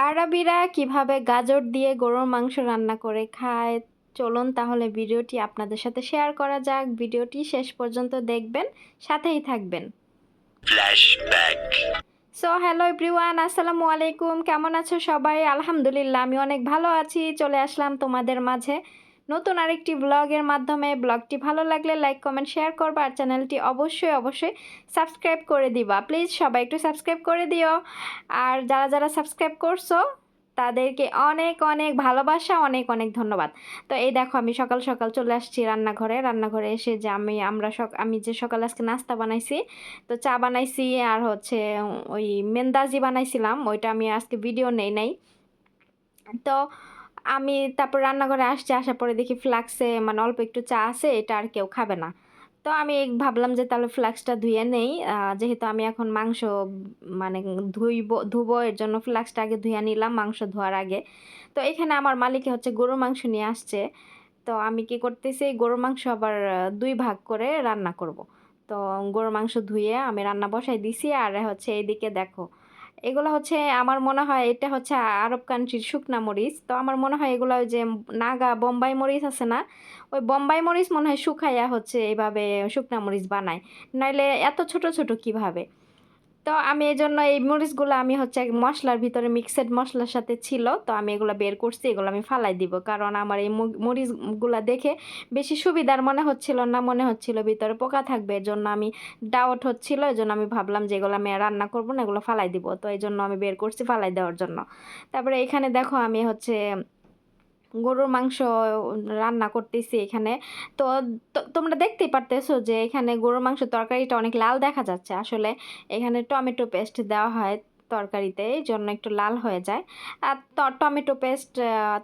আরবিরা কিভাবে গাজর দিয়ে গরুর মাংস রান্না করে খায় চলুন তাহলে ভিডিওটি আপনাদের সাথে শেয়ার করা যাক। ভিডিওটি শেষ পর্যন্ত দেখবেন, সাথেই থাকবেন। ফ্ল্যাশব্যাক। হ্যালো এভরিওয়ান, আসসালামু আলাইকুম। কেমন আছো সবাই? আলহামদুলিল্লাহ আমি অনেক ভালো আছি। চলে আসলাম তোমাদের মাঝে নতুন আরেকটি ব্লগের মাধ্যমে। ব্লগটি ভালো লাগলে লাইক কমেন্ট শেয়ার করবা, আর চ্যানেলটি অবশ্যই সাবস্ক্রাইব করে দিবা। প্লিজ সবাই একটু সাবস্ক্রাইব করে দিও। আর যারা যারা সাবস্ক্রাইব করছো তাদেরকে অনেক অনেক ভালোবাসা, অনেক অনেক ধন্যবাদ। তো এই দেখো আমি সকাল সকাল চলে আসছি রান্নাঘরে এসে যে আমি যে সকালে আজকে নাস্তা বানাইছি, তো চা বানাইছি আর হচ্ছে ওই মেন্দাজি বানাইছিলাম, ওইটা আমি আজকে ভিডিও নেই নাই। তো আমি তারপর রান্নাঘরে আসছি, আসার পরে দেখি ফ্লাক্সে মানে অল্প একটু চা আছে, এটা আর কেউ খাবে না। তো আমি ভাবলাম যে তাহলে ফ্লাক্সটা ধুয়ে নেই। যেহেতু আমি এখন মাংস মানে ধুবো, এর জন্য ফ্লাক্সটা আগে ধুয়ে নিলাম মাংস ধোয়ার আগে। তো এখানে আমার মালিকে হচ্ছে গরুর মাংস নিয়ে আসছে। তো আমি কি করতেছি, গরুর মাংস আবার 2 ভাগ করে রান্না করব। তো গরুর মাংস ধুয়ে আমি রান্না বসাই দিছি। আর হচ্ছে এইদিকে দেখো, এগুলো হচ্ছে আমার মনে হয় এটা হচ্ছে আরব কান্ট্রির শুকনা মরিচ। তো আমার মনে হয় এগুলো ওই যে নাগা বোম্বাই মরিচ আছে না, ওই বোম্বাই মরিচ মনে হয় শুকাইয়া হচ্ছে এইভাবে শুকনা মরিচ বানায়, নাইলে এত ছোট ছোট কিভাবে। তো আমি এই জন্য এই মরিচগুলো আমি হচ্ছে মশলার ভিতরে মিক্সড মশলার সাথে ছিল, তো আমি এগুলো বের করছি, এগুলো আমি ফালাই দিব। কারণ আমার এই মরিচগুলা দেখে বেশি সুবিধার মনে হচ্ছিল না, মনে হচ্ছিল ভিতরে পোকা থাকবে, এর জন্য আমি ডাউট হচ্ছিল, এই জন্য আমি ভাবলাম যে এগুলো আমি আর রান্না করবো না, এগুলো ফালাই দিব। তো এই জন্য আমি বের করছি ফালাই দেওয়ার জন্য। তারপরে এখানে দেখো আমি হচ্ছে গরুর মাংস রান্না করতেছি এখানে। তো তোমরা দেখতেই পারতেছো যে এখানে গরুর মাংস তরকারিটা অনেক লাল দেখা যাচ্ছে। আসলে এখানে টমেটো পেস্ট দেওয়া হয় তরকারিতে, এই জন্য একটু লাল হয়ে যায়। আর টমেটো পেস্ট,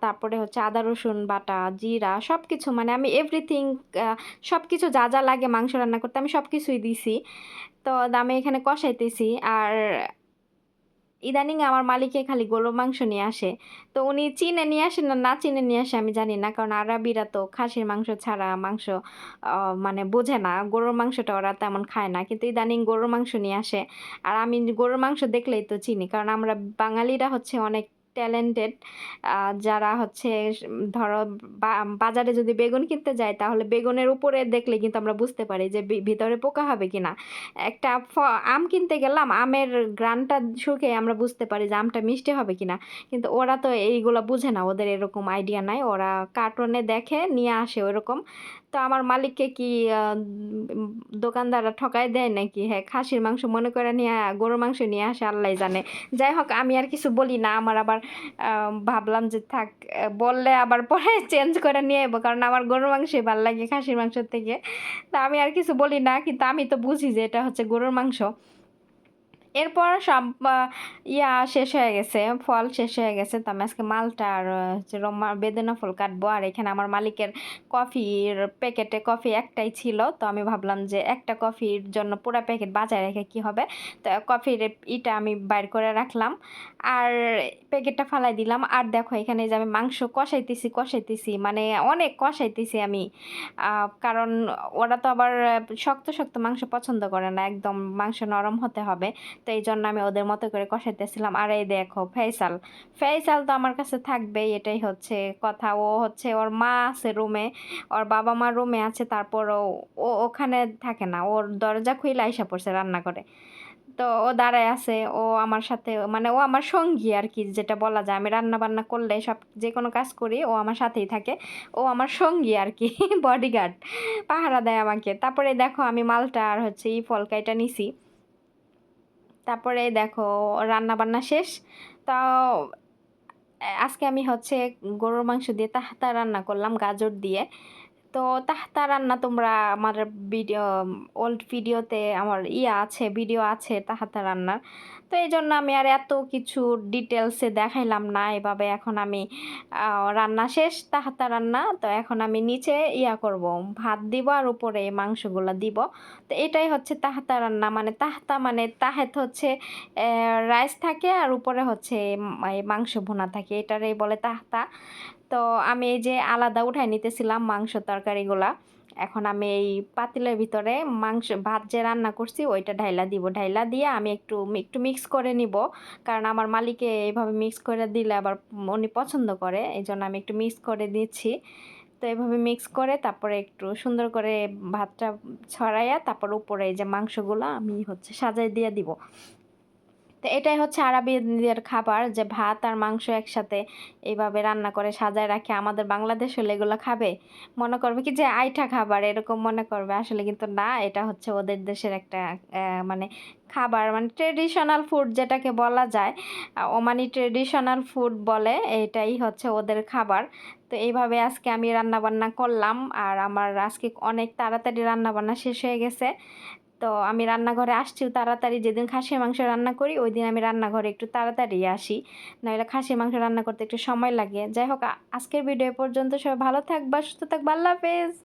তারপরে হচ্ছে আদা রসুন বাটা, জিরা, সব কিছু মানে আমি এভরিথিং, সব কিছু যা যা লাগে মাংস রান্না করতে আমি সব কিছুই দিছি। তো আমি এখানে কষাইতেছি। আর ইদানিং আমার মালিকে খালি গরুর মাংস নিয়ে আসে। তো উনি চিনে নিয়ে আসে না না চিনে নিয়ে আসে আমি জানি না, কারণ আরবিরা তো খাসির মাংস ছাড়া মাংস মানে বোঝে না, গরুর মাংসটা ওরা তেমন খায় না। কিন্তু ইদানিং গরুর মাংস নিয়ে আসে। আর আমি গরুর মাংস দেখলেই তো চিনি, কারণ আমরা বাঙালিরা হচ্ছে অনেক ট্যালেন্টেড। যারা হচ্ছে ধরো বাজারে যদি বেগুন কিনতে যাই, তাহলে বেগুনের উপরে দেখলে কিন্তু আমরা বুঝতে পারি যে ভিতরে পোকা হবে কিনা। একটা আম কিনতে গেলাম, আমের গ্রানটা শুকে আমরা বুঝতে পারি যে আমটা মিষ্টি হবে কিনা। কিন্তু ওরা তো এইগুলা বুঝে না, ওদের এরকম আইডিয়া নাই, ওরা কার্টুনে দেখে নিয়ে আসে ওরকম। তো আমার মালিককে কি দোকানদাররা ঠকায় দেয় নাকি? হ্যাঁ, খাসির মাংস মনে করে নিয়ে গরুর মাংস নিয়ে আসে, আল্লাহ জানে। যাই হোক, আমি আর কিছু বলি না। আমার আবার ভাবলাম যে থাক, বললে আবার পরে চেঞ্জ করে নিয়ে যাবো, কারণ আমার গরুর মাংসই ভালো লাগে খাসির মাংসের থেকে। তা আমি আর কিছু বলি না, কিন্তু আমি তো বুঝি যে এটা হচ্ছে গরুর মাংস। এরপর সব শেষ হয়ে গেছে, ফল শেষ হয়ে গেছে। তো আমি আজকে মালটা আর হচ্ছে বেদেনা ফল কাটবো। আর এখানে আমার মালিকের কফির প্যাকেটে কফি একটাই ছিল, তো আমি ভাবলাম যে একটা কফির জন্য পুরো প্যাকেট বাজায় রেখে কি হবে। তো কফির ইটা আমি বাইর করে রাখলাম, আর প্যাকেটটা ফালাই দিলাম। আর দেখো এখানে যে আমি মাংস কষাইতেছি মানে অনেক কষাইতেছি আমি। কারণ ওরা তো আবার শক্ত শক্ত মাংস পছন্দ করে না, একদম মাংস নরম হতে হবে। তো এই জন্য আমি ওদের মতো করে কষাইতেছিলাম। আর এই দেখো ফেসাল, ফেসাল তো আমার কাছে থাকবেই, এটাই হচ্ছে কথা। ও হচ্ছে ওর মা আছে রুমে, ওর বাবা মা রুমে আছে, তারপর ও ওখানে থাকে না, ওর দরজা খুইলে আইসা পড়ছে রান্না করে। তো ও দাঁড়ায় আছে, ও আমার সাথে মানে ও আমার সঙ্গী আর কি, যেটা বলা যায়। আমি রান্না বান্না করলে সব যে কোনো কাজ করি, ও আমার সাথেই থাকে। ও আমার সঙ্গী আর কি বডিগার্ড, পাহারা দেয় আমাকে। তারপরে দেখো আমি মালটা আর হচ্ছে ফল কাইটা নিছি। তারপরে দেখো রান্না বান্না শেষ। তাও আজকে আমি হচ্ছে গরুর মাংস দিয়ে তাহতা রান্না করলাম গাজর দিয়ে। তো তাহতা রান্না তোমরা আমার ভিডিও, ওল্ড ভিডিওতে আমার আছে, ভিডিও আছে তাহাতা রান্নার। তো এই জন্য আমি আর এত কিছু ডিটেলসে দেখাইলাম না এভাবে। এখন আমি রান্না শেষ, তাহাতা রান্না। তো এখন আমি নিচে করব, ভাত দিব আর উপরে এই মাংসগুলো দিব। তো এটাই হচ্ছে তাহাতা রান্না। মানে তাহতা মানে তাহেত হচ্ছে রাইস থাকে, আর উপরে হচ্ছে এই মাংস ভুনা থাকে, এটারই বলে তাহতা। তো আমি এই যে আলাদা উঠাই নিতেছিলাম মাংস তরকারিগুলা, এখন আমি এই পাতিলের ভিতরে ভাত যে রান্না করছি ওইটা ঢাইলা দিব, ঢাইলা দিয়ে আমি একটু একটু মিক্স করে নিব, কারণ আমার মালিকে এইভাবে মিক্স করে দিলে আবার উনি পছন্দ করে, এই জন্য আমি একটু মিক্স করে দিচ্ছি। তো এভাবে মিক্স করে তারপরে একটু সুন্দর করে ভাতটা ছড়াইয়া তারপর উপরে এই যে মাংসগুলো আমি সাজাই দিয়ে দিব। তো এটাই আরবিদের খাবার, যে ভাত আর মাংস একসাথে এইভাবে রান্না করে সাজায় রাখে। আমাদের বাংলাদেশ হলে এগুলো খাবে, মনে করবে কি যে আইঠা খাবার এরকম মনে করবে, আসলে কিন্তু না, এটা ওদের দেশের একটা মানে খাবার, মানে ট্রেডিশনাল ফুড যেটাকে বলা যায়, ওমানি ট্রেডিশনাল ফুড বলে, এটাই ওদের খাবার। তো এইভাবে আজকে আমি রান্না বান্না করলাম, আর আমার আজকে অনেক তাড়াতাড়ি রান্না বান্না শেষ হয়ে গেছে। তো আমি রান্নাঘরে আসছিও তাড়াতাড়ি, যেদিন খাসির মাংস রান্না করি ওই দিন আমি রান্নাঘরে একটু তাড়াতাড়ি আসি, নইলে খাসির মাংস রান্না করতে একটু সময় লাগে। যাই হোক, আজকের ভিডিও পর্যন্ত, সবাই ভালো থাকবা, সুস্থ থাকবা, আল্লাহ হাফেজ।